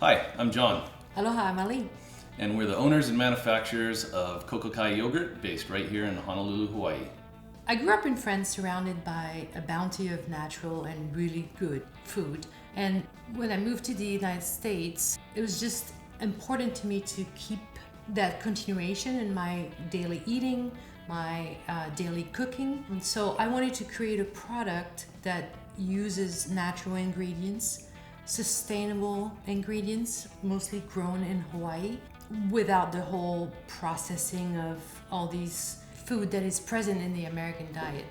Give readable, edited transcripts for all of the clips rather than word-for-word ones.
Hi, I'm John, Aloha, I'm Ali. and we're the owners and manufacturers of Koko yogurt based right here in Honolulu, Hawaii. I grew up in France surrounded by a bounty of natural and really good food. And when I moved to the United States, it was just important to me to keep that continuation in my daily eating, my daily cooking. And so I wanted to create a product that uses natural ingredients, sustainable ingredients, mostly grown in Hawaii, without the whole processing of all these food that is present in the American diet.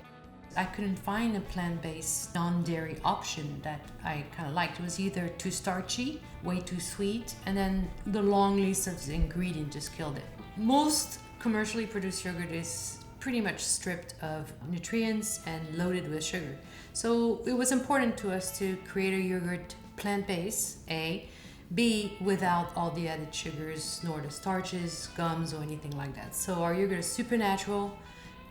I couldn't find a plant-based, non-dairy option that I kind of liked. It was either too starchy, way too sweet, and then the long list of the ingredients just killed it. Most commercially produced yogurt is pretty much stripped of nutrients and loaded with sugar. So it was important to us to create a yogurt plant-based, A, B, without all the added sugars, nor the starches, gums, or anything like that. So our yogurt is super natural,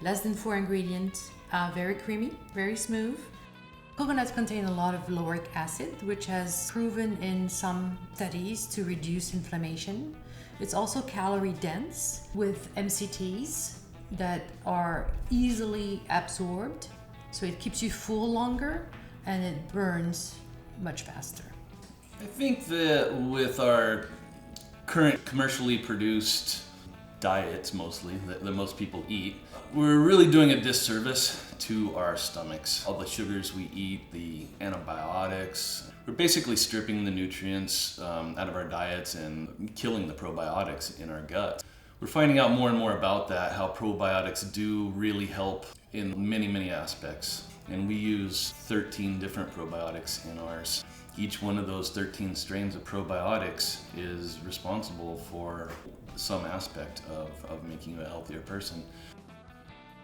less than 4 ingredients, very creamy, very smooth. Coconuts contain a lot of lauric acid, which has proven in some studies to reduce inflammation. It's also calorie dense with MCTs that are easily absorbed, so it keeps you full longer and it burns much faster. I think that with our current commercially produced diets mostly, that most people eat, we're really doing a disservice to our stomachs. All the sugars we eat, the antibiotics, we're basically stripping the nutrients out of our diets and killing the probiotics in our gut. We're finding out more and more about that, how probiotics do really help in many, many aspects. And we use 13 different probiotics in ours. Each one of those 13 strains of probiotics is responsible for some aspect of making you a healthier person.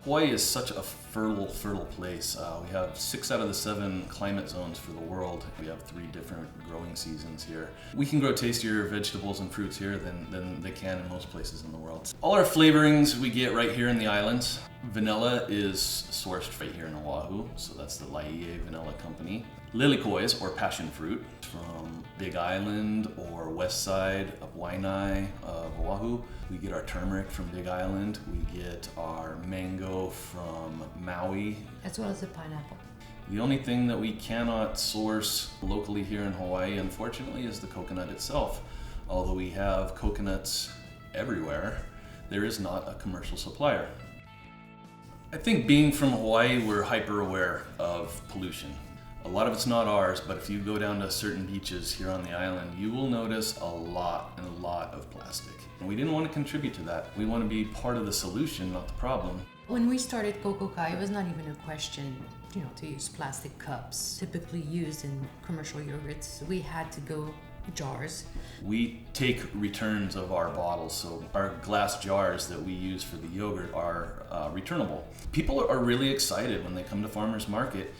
Hawaii is such a fertile place. We have 6 out of the 7 climate zones for the world. We have 3 different growing seasons here. We can grow tastier vegetables and fruits here than they can in most places in the world. All our flavorings we get right here in the islands. Vanilla is sourced right here in Oahu, so that's the Laie Vanilla Company. Lilikoi, or passion fruit, from Big Island or west side of Waianae of Oahu. We get our turmeric from Big Island. We get our mango from Maui. As well as the pineapple. The only thing that we cannot source locally here in Hawaii, unfortunately, is the coconut itself. Although we have coconuts everywhere, there is not a commercial supplier. I think being from Hawaii, we're hyper aware of pollution. A lot of it's not ours, but if you go down to certain beaches here on the island, you will notice a lot of plastic. And we didn't want to contribute to that. We want to be part of the solution, not the problem. When we started Koko, it was not even a question, to use plastic cups, typically used in commercial yogurts. We had to go jars. We take returns of our bottles, so our glass jars that we use for the yogurt are returnable. People are really excited when they come to farmers market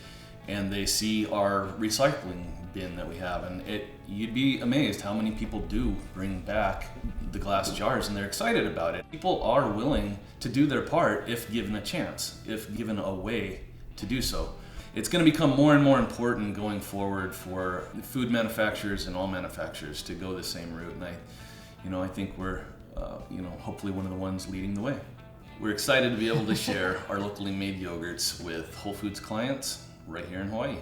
and they see our recycling bin that we have, and you'd be amazed how many people do bring back the glass jars and they're excited about it. People are willing to do their part if given a chance, if given a way to do so. It's going to become more and more important going forward for food manufacturers and all manufacturers to go the same route, and I think we're hopefully one of the ones leading the way. We're excited to be able to share our locally made yogurts with Whole Foods clients right here in Hawaii.